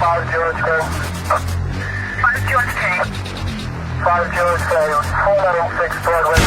5 George K. 5 George K. 5 George K. 496 Broadway.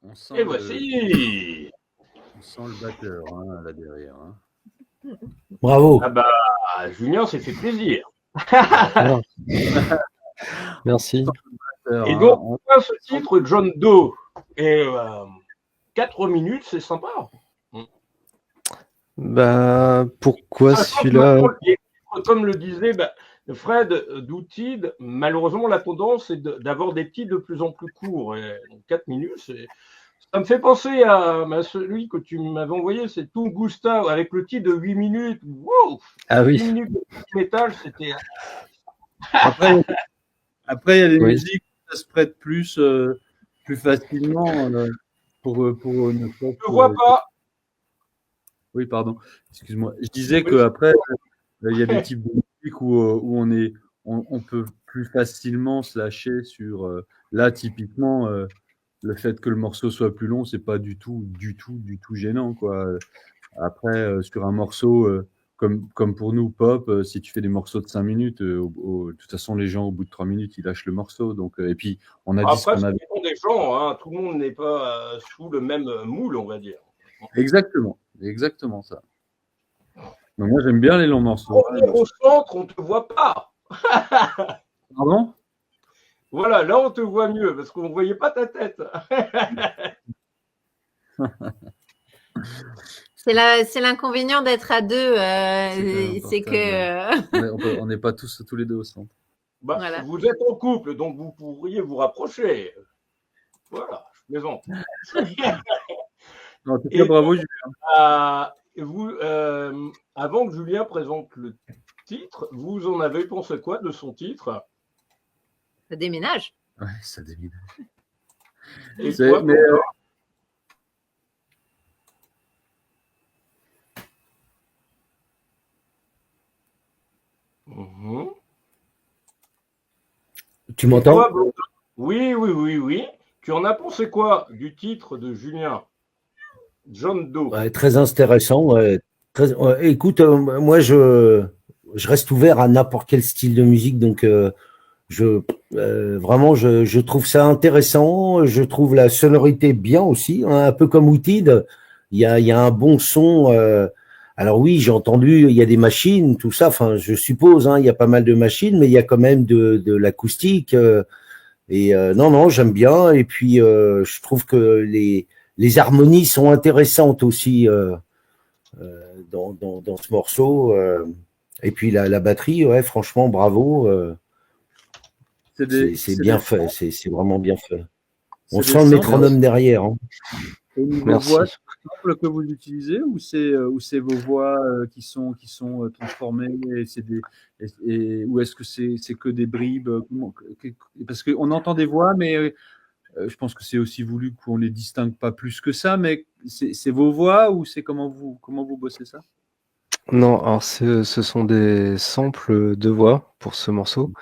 On sent Et voici. On sent le batteur là derrière. Bravo. Ah bah, Julien s'est fait plaisir. Merci. Et donc, ce titre, John Doe, et 4 minutes, c'est sympa. Bah, pourquoi celui-là? Comme le disait Fred Doutide, malheureusement, la tendance est d'avoir des titres de plus en plus courts. Et donc 4 minutes, ça me fait penser à celui que tu m'avais envoyé, c'est Tungusta, avec le titre de 8 minutes. Wow, ah oui. 8 minutes de métal, c'était... Après, il y a des musiques où ça se prête plus facilement pour ne pas... Je vois pas. Oui, pardon. Excuse-moi. Je disais qu'après, il y a des types de musique où on peut plus facilement se lâcher sur... là, typiquement, le fait que le morceau soit plus long, c'est pas du tout gênant, quoi. Après, sur un morceau, comme pour nous, pop, si tu fais des morceaux de 5 minutes, de toute façon, les gens, au bout de 3 minutes, ils lâchent le morceau. Donc, et puis, on a dit ce Après, qu'on ça avait. dépend des gens, hein. Tout le monde n'est pas sous le même moule, on va dire. Exactement ça. Donc, moi, j'aime bien les longs morceaux. Pour venir au centre, on ne te voit pas. Pardon? Voilà, là, on te voit mieux parce qu'on ne voyait pas ta tête. C'est l'inconvénient d'être à deux. C'est que on n'est pas tous les deux au centre. Bah, Voilà. Vous êtes en couple, donc vous pourriez vous rapprocher. Voilà, je plaisante. En tout cas, bravo, Julien. Avant que Julien présente le titre, vous en avez pensé quoi de son titre? Ça déménage. Ouais, ça déménage. Et toi, Tu m'entends? Oui. Tu en as pensé quoi du titre de Julien? John Doe. Ouais, très intéressant. Écoute, moi, je reste ouvert à n'importe quel style de musique. Donc, vraiment, je trouve ça intéressant. Je trouve la sonorité bien aussi, hein, un peu comme Woodhead. Il y a un bon son. Alors oui, j'ai entendu, il y a des machines, tout ça. Enfin, je suppose, hein, il y a pas mal de machines, mais il y a quand même de l'acoustique. Non, j'aime bien. Et puis, je trouve que les harmonies sont intéressantes aussi dans ce morceau. Et puis la batterie, ouais, franchement, bravo. C'est bien fait, c'est vraiment bien fait. On sent le métronome derrière. Hein. C'est une voix simple que vous utilisez ou c'est vos voix qui sont transformées ou est-ce que c'est que des bribes? Parce qu'on entend des voix, mais je pense que c'est aussi voulu qu'on les distingue pas plus que ça. Mais c'est vos voix ou c'est comment vous bossez ça? Non, alors ce sont des samples de voix pour ce morceau.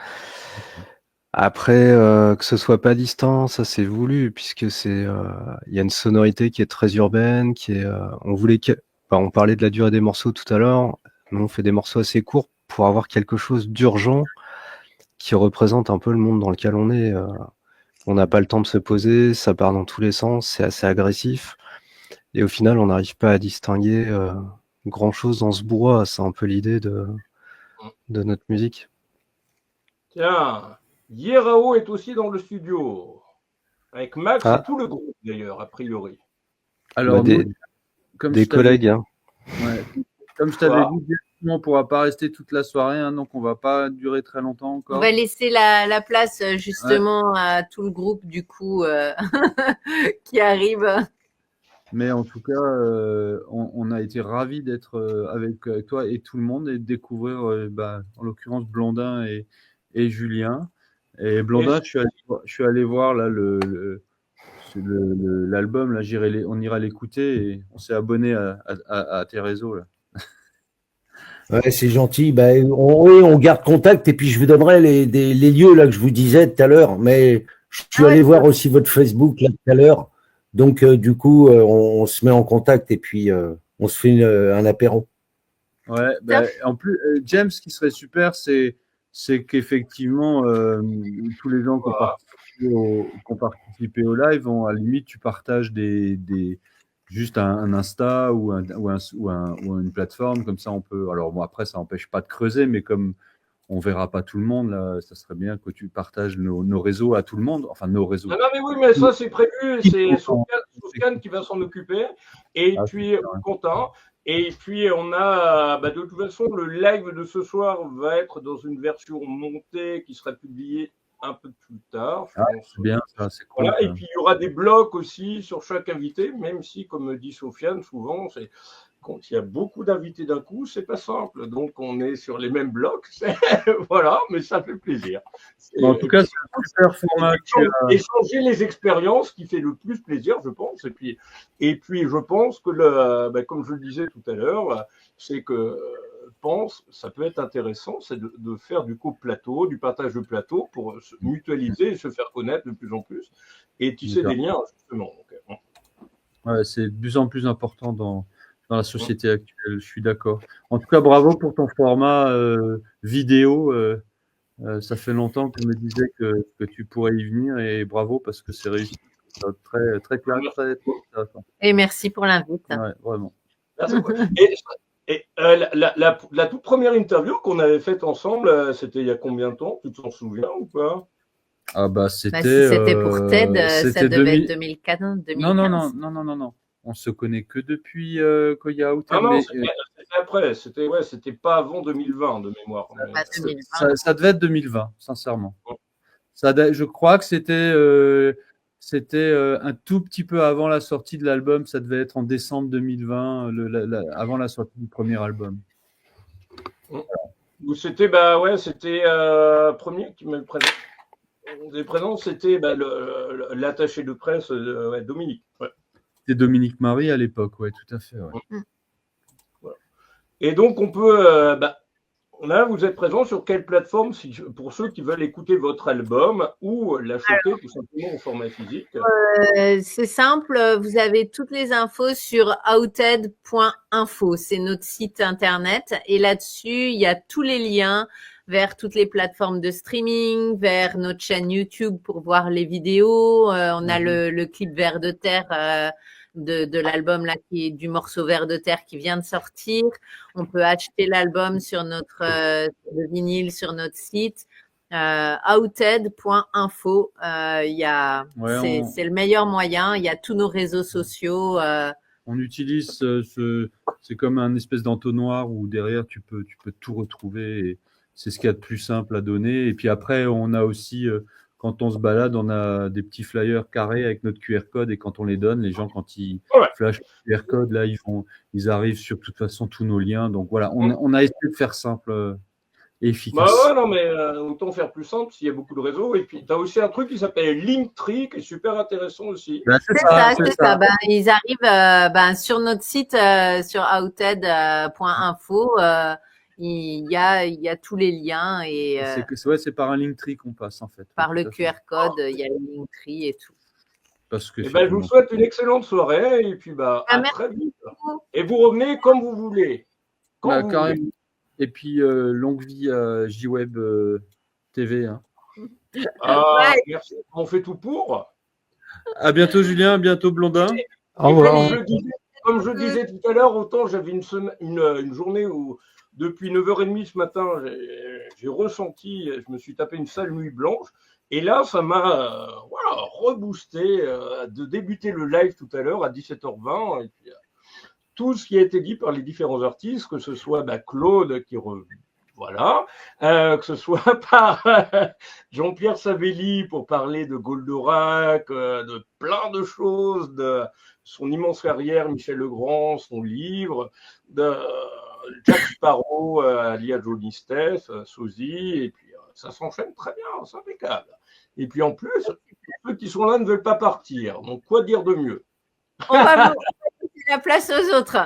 Après, que ce soit pas distinct, ça c'est voulu, puisque il y a une sonorité qui est très urbaine, on parlait de la durée des morceaux tout à l'heure, nous on fait des morceaux assez courts pour avoir quelque chose d'urgent qui représente un peu le monde dans lequel on est. On n'a pas le temps de se poser, ça part dans tous les sens, c'est assez agressif, et au final on n'arrive pas à distinguer grand chose dans ce brouhaha. C'est un peu l'idée de notre musique. Tiens, Yerao est aussi dans le studio, avec Max et tout le groupe d'ailleurs, a priori. Alors, des collègues. Hein. Ouais, comme je t'avais dit, on ne pourra pas rester toute la soirée, hein, donc on ne va pas durer très longtemps encore. On va laisser la place justement à tout le groupe du coup qui arrive. Mais en tout cas, on a été ravis d'être avec toi et tout le monde et de découvrir, en l'occurrence, Blondin et Julien. Et Blondin, je suis allé voir là l'album, là, on ira l'écouter et on s'est abonné à tes réseaux là. Ouais, c'est gentil. On garde contact et puis je vous donnerai les lieux là que je vous disais tout à l'heure. Mais je suis allé voir aussi votre Facebook là tout à l'heure. Donc du coup, on se met en contact et puis on se fait un apéro. Ouais. En plus, James, ce qui serait super, c'est qu'effectivement tous les gens qui ont participé au live, à la limite, tu partages juste un Insta ou une plateforme, comme ça on peut. Alors bon, après ça n'empêche pas de creuser, mais comme on verra pas tout le monde là, ça serait bien que tu partages nos réseaux à tout le monde, enfin nos réseaux. Non, mais oui, mais ça c'est prévu, c'est Sofiane qui va s'en occuper, et puis content. Et puis on a, de toute façon, le live de ce soir va être dans une version montée qui sera publiée un peu plus tard. C'est bien, ça, c'est cool. Voilà. Et puis il y aura des blocs aussi sur chaque invité, même si, comme dit Sofiane, souvent, quand il y a beaucoup d'invités d'un coup, c'est pas simple. Donc on est sur les mêmes blocs. Voilà, mais ça fait plaisir. En tout cas, c'est un super format. Échanger les expériences qui fait le plus plaisir, je pense. Et puis je pense que comme je le disais tout à l'heure, c'est que pense, ça peut être intéressant, c'est de faire du co-plateau, du partage de plateau pour se mutualiser et se faire connaître de plus en plus et tisser des liens, justement. Donc, ouais, c'est de plus en plus important dans la société actuelle, je suis d'accord. En tout cas, bravo pour ton format vidéo. Ça fait longtemps que je me disais que tu pourrais y venir et bravo parce que c'est réussi. Très, très clair, très intéressant. Et merci pour l'invite. Ouais, vraiment. Et la toute première interview qu'on avait faite ensemble, c'était il y a combien de temps? Tu t'en souviens ou pas? Ah bah Bah, c'était. si c'était pour TED, ça c'était devait être 2015. Non. On se connaît que depuis Koya Outer. Ah non, mais, c'était après. C'était pas avant 2020 de mémoire. Mais- Pas 2020. ça devait être 2020, sincèrement. Je crois que c'était un tout petit peu avant la sortie de l'album. Ça devait être en décembre 2020, avant la sortie du premier album. Ou c'était c'était premier qui me présente. Des présents, c'était l'attaché de presse Dominique. Ouais. C'était Dominique Marie à l'époque, ouais, tout à fait. Ouais. Voilà. Et donc on peut, là vous êtes présent sur quelle plateforme pour ceux qui veulent écouter votre album ou l'acheter tout simplement au format physique? C'est simple, vous avez toutes les infos sur outed.info, c'est notre site internet et là-dessus il y a tous les liens vers toutes les plateformes de streaming, vers notre chaîne YouTube pour voir les vidéos. On a le clip Vers de terre de l'album là qui est du morceau Vers de terre qui vient de sortir. On peut acheter l'album sur le vinyle sur notre site. Outed.info, c'est le meilleur moyen. Il y a tous nos réseaux sociaux. On utilise c'est comme un espèce d'entonnoir où derrière tu peux tout retrouver. Et c'est ce qu'il y a de plus simple à donner. Et puis après, on a aussi, quand on se balade, on a des petits flyers carrés avec notre QR code. Et quand on les donne, les gens, quand ils flashent le QR code, là, ils arrivent sur de toute façon tous nos liens. Donc voilà, on a essayé de faire simple et efficace. Bah ouais, non, mais autant faire plus simple s'il y a beaucoup de réseaux. Et puis, tu as aussi un truc qui s'appelle Linktree, qui est super intéressant aussi. Ben, C'est ça. Ben, ils arrivent sur notre site, sur outed.info. Il y a tous les liens et c'est par un Linktree qu'on passe en fait. Par le QR code, il y a le Linktree et tout. Parce que je vous souhaite une excellente soirée et puis à très vite. Et vous revenez comme vous voulez. Quand vous voulez. Et puis longue vie à JWeb TV. Hein. Merci. On fait tout pour. À bientôt Julien, à bientôt Blondin. Au revoir. Comme je disais tout à l'heure, autant j'avais une journée où depuis 9h30 ce matin, j'ai ressenti, je me suis tapé une sale nuit blanche. Et là, ça m'a reboosté de débuter le live tout à l'heure à 17h20. Et puis, tout ce qui a été dit par les différents artistes, que ce soit Claude qui que ce soit par Jean-Pierre Savelli pour parler de Goldorak, de plein de choses, de son immense carrière, Michel Legrand, son livre, de Jack Sparrow, Alia Johnny Steph, Sozy, et puis ça s'enchaîne très bien, c'est impeccable. Et puis en plus, ceux qui sont là ne veulent pas partir, donc quoi dire de mieux? On va laisser la place aux autres.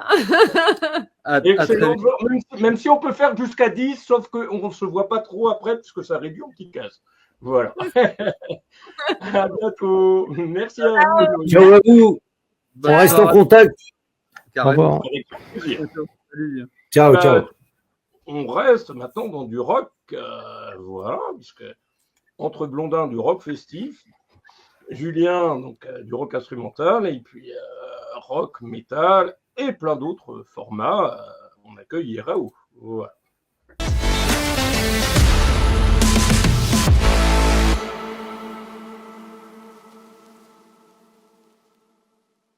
Même si on peut faire jusqu'à 10, sauf qu'on ne se voit pas trop après, parce que ça réduit en petits casse. Voilà. À bientôt. Merci à vous. Ciao à vous. On reste en contact. Au revoir. Avec plaisir. Ciao, ciao. On reste maintenant dans du rock, puisque entre Blondin du rock festif, Julien donc du rock instrumental, et puis rock, métal et plein d'autres formats, on accueille Raoult. Voilà.